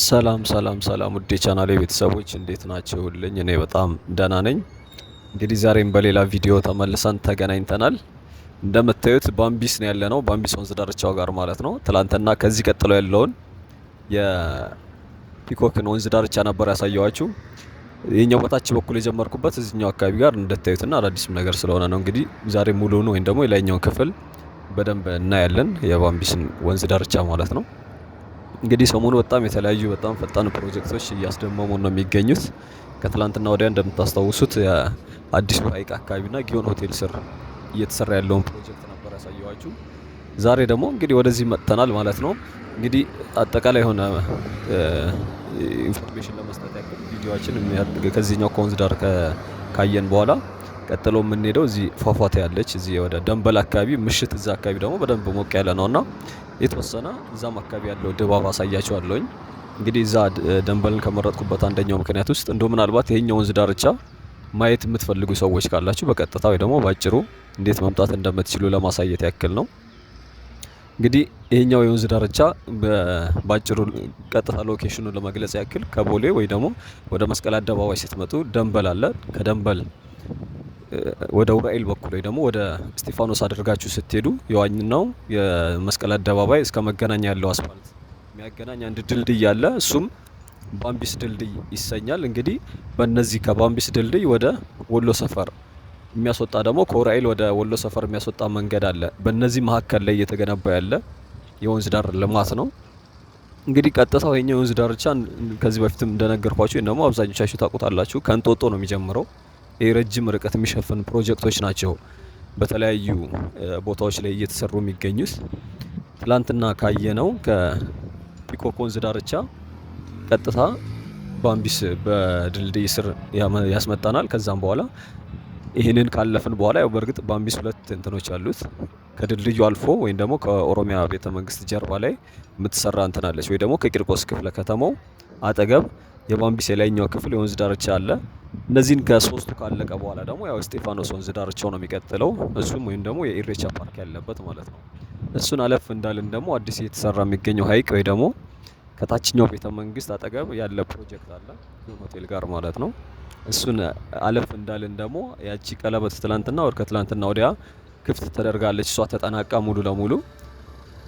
ሰላም ውዴ ቻናሌ ቤተሰቦች እንዴት ናችሁልኝ? እኔ በጣም ደህና ነኝ። እንግዲህ ዛሬም በሌላ ቪዲዮ ተመልሰን ተገናኝተናል። እንደምታዩት ባምቢስ ነው ያለነው፣ ባምቢስ ወንዝ ዳርቻው ጋር ማለት ነው። ትላንትና ከዚህ ቀጥሎ ያለውን የፒኮክን ወንዝ ዳርቻ ነበር ያሳየዋችሁ። ይህኛው በታች በኩል የጀመርኩበት እዚህኛው አካባቢ ጋር እንደታዩትና አዳዲስም ነገር ስለሆነ ነው። እንግዲህ ዛሬ ሙሉውን ወይም ደግሞ የላይኛውን ክፍል በደንብ እናያለን፣ የባምቢስን ወንዝ ዳርቻ ማለት ነው። እንግዲህ ሰሞኑ በጣም የተለያዩ በጣም ፈጣን ፕሮጀክቶች እያስደመሙ ነው የሚገኙት። ከትላንትና ወዲያ እንደምታስታውሱት የአዲሱ ሀይቅ አካባቢና ጊዮን ሆቴል ስር እየተሰራ ያለውን ፕሮጀክት ነበር ያሳየዋችሁ። ዛሬ ደግሞ እንግዲህ ወደዚህ መጥተናል ማለት ነው። እንግዲህ አጠቃላይ የሆነ ኢንፎርሜሽን ለመስጠት ያክል ቪዲዮችን ከዚህኛው ከወንዝ ዳር ካየን በኋላ ቀጥሎ የምንሄደው እዚህ ፏፏቴ ያለች እዚህ ወደ ደንበል አካባቢ ምሽት እዛ አካባቢ ደግሞ በደንብ ሞቅ ያለ ነውና የተወሰነ እዛም አካባቢ ያለው ድባብ አሳያችኋለሁኝ። እንግዲህ እዛ ደንበልን ከመረጥኩበት አንደኛው ምክንያት ውስጥ እንደው ምናልባት ይሄኛው ወንዝ ዳርቻ ማየት የምትፈልጉ ሰዎች ካላችሁ በቀጥታ ወይ ደግሞ ባጭሩ እንዴት መምጣት እንደምትችሉ ለማሳየት ያክል ነው። እንግዲህ ይሄኛው የወንዝ ዳርቻ ባጭሩ ቀጥታ ሎኬሽኑን ለመግለጽ ያክል ከቦሌ ወይ ደግሞ ወደ መስቀል አደባባይ ስትመጡ ደንበል አለ። ከደንበል ወደ ኡራኤል በኩል ወይ ደግሞ ወደ እስጢፋኖስ አድርጋችሁ ስትሄዱ የዋኝናው የመስቀል አደባባይ እስከ መገናኛ ያለው አስፋልት የሚያገናኝ አንድ ድልድይ አለ። እሱም ባምቢስ ድልድይ ይሰኛል። እንግዲህ በእነዚህ ከባምቢስ ድልድይ ወደ ወሎ ሰፈር የሚያስወጣ ደግሞ ከኡራኤል ወደ ወሎ ሰፈር የሚያስወጣ መንገድ አለ። በእነዚህ መካከል ላይ እየተገነባ ያለ የወንዝ ዳር ልማት ነው። እንግዲህ ቀጥታው የኛው የወንዝ ዳርቻ ከዚህ በፊትም እንደነገርኳችሁ ወይ ደግሞ አብዛኞቻችሁ ታውቁታላችሁ ከእንጦጦ ነው የሚጀምረው። የረጅም ርቀት የሚሸፍን ፕሮጀክቶች ናቸው በተለያዩ ቦታዎች ላይ እየተሰሩ የሚገኙት። ትላንትና ካየነው ከፒኮክ ወንዝ ዳርቻ ቀጥታ ባምቢስ በድልድይ ስር ያስመጣናል። ከዛም በኋላ ይህንን ካለፍን በኋላ ያው በእርግጥ ባምቢስ ሁለት እንትኖች አሉት። ከድልድዩ አልፎ ወይም ደግሞ ከኦሮሚያ ቤተ መንግስት ጀርባ ላይ የምትሰራ እንትናለች ወይ ደግሞ ከቂርቆስ ክፍለ ከተማው አጠገብ የባምቢስ የላይኛው ክፍል የወንዝ ዳርቻ አለ። እነዚህን ከሶስቱ ካለቀ በኋላ ደግሞ ያው እስጢፋኖስ ወንዝ ዳርቻው ነው የሚቀጥለው። እሱም ወይም ደግሞ የኢሬቻ ፓርክ ያለበት ማለት ነው። እሱን አለፍ እንዳልን ደግሞ አዲስ እየተሰራ የሚገኘው ሀይቅ ወይ ደግሞ ከታችኛው ቤተ መንግስት አጠገብ ያለ ፕሮጀክት አለ ጊዮን ሆቴል ጋር ማለት ነው። እሱን አለፍ እንዳልን ደግሞ ያቺ ቀለበት ትላንትና ወር ከትላንትና ወዲያ ክፍት ተደርጋለች። እሷ ተጠናቃ ሙሉ ለሙሉ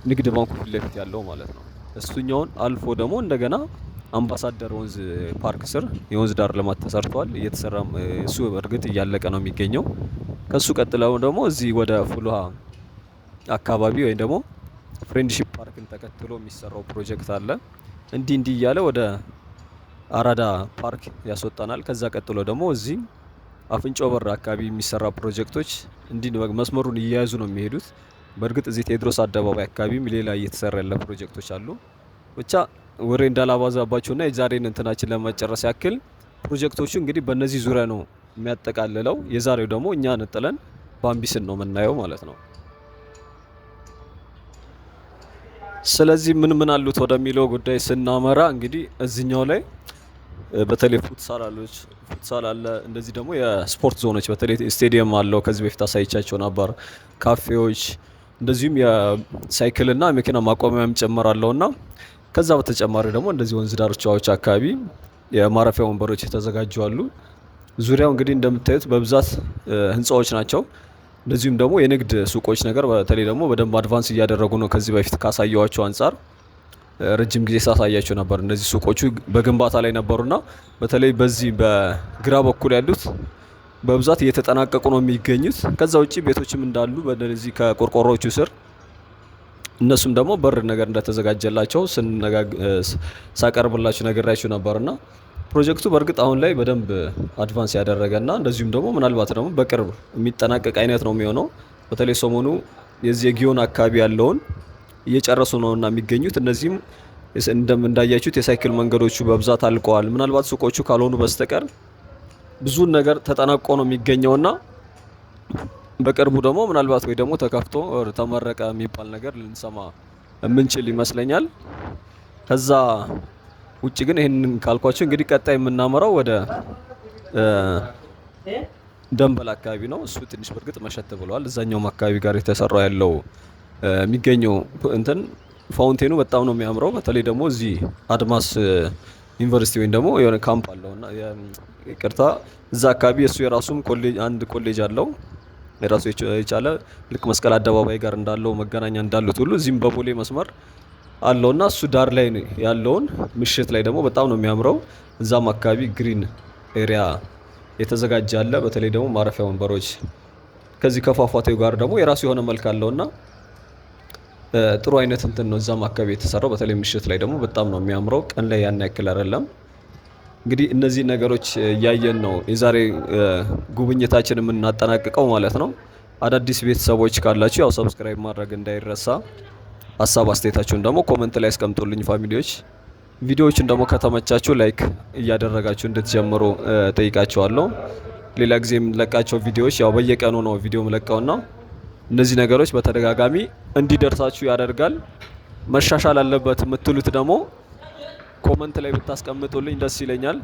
ንግድ ባንኩ ፊት ለፊት ያለው ማለት ነው። እሱኛውን አልፎ ደግሞ እንደገና አምባሳደር ወንዝ ፓርክ ስር የወንዝ ዳር ልማት ተሰርቷል። እየተሰራም እሱ እርግጥ እያለቀ ነው የሚገኘው። ከሱ ቀጥለው ደግሞ እዚህ ወደ ፉልሃ አካባቢ ወይም ደግሞ ፍሬንድሺፕ ፓርክን ተከትሎ የሚሰራው ፕሮጀክት አለ። እንዲህ እያለ ወደ አራዳ ፓርክ ያስወጣናል። ከዛ ቀጥሎ ደግሞ እዚህ አፍንጮ በር አካባቢ የሚሰራ ፕሮጀክቶች እንዲህ መስመሩን እየያዙ ነው የሚሄዱት። በእርግጥ እዚህ ቴዎድሮስ አደባባይ አካባቢም ሌላ እየተሰራ ያለ ፕሮጀክቶች አሉ። ብቻ ወሬ እንዳላባዛባቸውና የዛሬን እንትናችን ለመጨረስ ያክል ፕሮጀክቶቹ እንግዲህ በእነዚህ ዙሪያ ነው የሚያጠቃልለው። የዛሬው ደግሞ እኛ ነጥለን ባምቢስን ነው የምናየው ማለት ነው። ስለዚህ ምን አሉት ወደሚለው ጉዳይ ስናመራ እንግዲህ እዚህኛው ላይ በተለይ ፉትሳል አለ። እንደዚህ ደግሞ የስፖርት ዞኖች በተለይ ስቴዲየም አለው። ከዚህ በፊት አሳይቻቸው ነበር። ካፌዎች፣ እንደዚሁም የሳይክልና የመኪና ማቆሚያም ጭምር አለውና ከዛ በተጨማሪ ደግሞ እንደዚህ ወንዝ ዳርቻዎች አካባቢ የማረፊያ ወንበሮች የተዘጋጁ አሉ። ዙሪያው እንግዲህ እንደምታዩት በብዛት ህንጻዎች ናቸው። እንደዚሁም ደግሞ የንግድ ሱቆች ነገር በተለይ ደግሞ በደንብ አድቫንስ እያደረጉ ነው። ከዚህ በፊት ካሳየዋቸው አንጻር ረጅም ጊዜ ሳሳያቸው ነበር። እነዚህ ሱቆቹ በግንባታ ላይ ነበሩና በተለይ በዚህ በግራ በኩል ያሉት በብዛት እየተጠናቀቁ ነው የሚገኙት። ከዛ ውጪ ቤቶችም እንዳሉ በእነዚህ ከቆርቆሮዎቹ ስር እነሱም ደግሞ በር ነገር እንደተዘጋጀላቸው ሳቀርብላችሁ ነግራችሁ ነበርና ፕሮጀክቱ በእርግጥ አሁን ላይ በደንብ አድቫንስ ያደረገና እንደዚሁም ደግሞ ምናልባት ደግሞ በቅርብ የሚጠናቀቅ አይነት ነው የሚሆነው። በተለይ ሰሞኑ የዚህ የጊዮን አካባቢ ያለውን እየጨረሱ ነውና የሚገኙት። እነዚህም እንዳያችሁት የሳይክል መንገዶቹ በብዛት አልቀዋል። ምናልባት ሱቆቹ ካልሆኑ በስተቀር ብዙን ነገር ተጠናቆ ነው የሚገኘውና በቅርቡ ደግሞ ምናልባት ወይ ደግሞ ተከፍቶ ተመረቀ የሚባል ነገር ልንሰማ የምንችል ይመስለኛል። ከዛ ውጭ ግን ይሄንን ካልኳችሁ እንግዲህ ቀጣይ የምናመራው ወደ ደንበል አካባቢ ነው። እሱ ትንሽ በርግጥ መሸት ብሏል። እዛኛውም አካባቢ ጋር የተሰራው ያለው የሚገኘው እንትን ፋውንቴኑ በጣም ነው የሚያምረው። በተለይ ደግሞ እዚህ አድማስ ዩኒቨርሲቲ ወይም ደግሞ የሆነ ካምፕ አለው እና ይቅርታ እዛ አካባቢ እሱ የራሱም ኮሌጅ አንድ ኮሌጅ አለው የራሱ የቻለ ልክ መስቀል አደባባይ ጋር እንዳለው መገናኛ እንዳሉት ሁሉ እዚህም በቦሌ መስመር አለውና እሱ ዳር ላይ ያለውን ምሽት ላይ ደግሞ በጣም ነው የሚያምረው። እዛም አካባቢ ግሪን ኤሪያ የተዘጋጀ አለ። በተለይ ደግሞ ማረፊያ ወንበሮች ከዚህ ከፏፏቴው ጋር ደግሞ የራሱ የሆነ መልክ አለውና ጥሩ አይነት እንትን ነው እዛም አካባቢ የተሰራው። በተለይ ምሽት ላይ ደግሞ በጣም ነው የሚያምረው። ቀን ላይ ያን ያክል አይደለም። እንግዲህ እነዚህ ነገሮች እያየን ነው የዛሬ ጉብኝታችን የምናጠናቅቀው ማለት ነው። አዳዲስ ቤተሰቦች ካላችሁ ያው ሰብስክራይብ ማድረግ እንዳይረሳ። ሀሳብ አስተያየታችሁን ደግሞ ኮመንት ላይ አስቀምጡልኝ ፋሚሊዎች። ቪዲዮዎችን ደግሞ ከተመቻችሁ ላይክ እያደረጋችሁ እንድትጀምሩ ጠይቃችኋለሁ። ሌላ ጊዜ የምንለቃቸው ቪዲዮዎች ያው በየቀኑ ነው ቪዲዮ የምለቀውና እነዚህ ነገሮች በተደጋጋሚ እንዲደርሳችሁ ያደርጋል። መሻሻል አለበት የምትሉት ደግሞ ኮመንት ላይ ብታስቀምጡልኝ ደስ ይለኛል።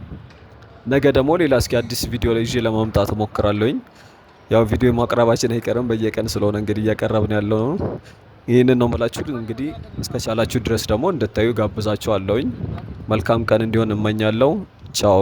ነገ ደግሞ ሌላ እስኪ አዲስ ቪዲዮ ላይ ይዤ ለማምጣት እሞክራለሁኝ። ያው ቪዲዮ ማቅረባችን አይቀርም በየቀን ስለሆነ እንግዲህ እያቀረብን ያለው ነው። ይህንን ነው የምላችሁ። እንግዲህ እስከቻላችሁ ድረስ ደግሞ እንድታዩ ጋብዛችኋለሁኝ። መልካም ቀን እንዲሆን እመኛለሁ። ቻው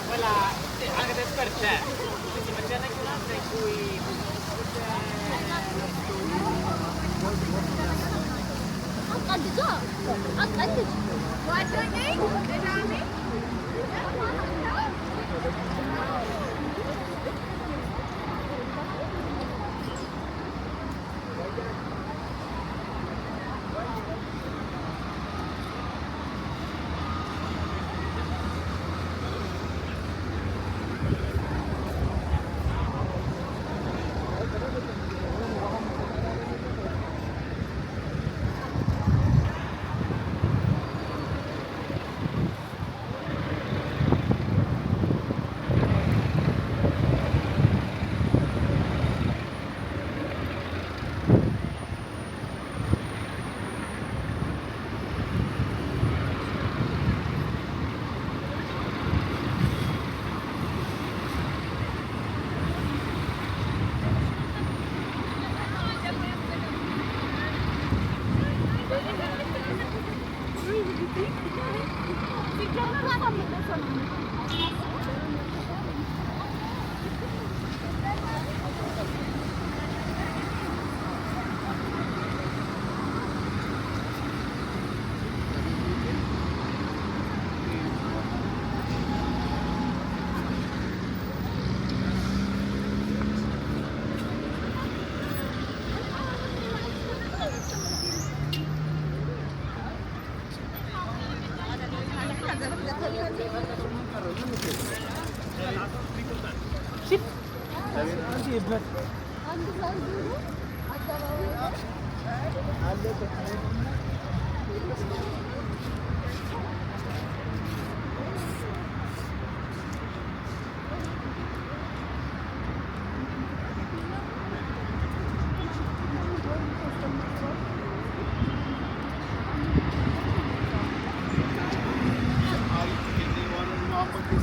Quella anche del per te, quindi mangiare anche un'altra in cui What do you think?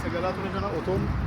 Sagalatun jana otom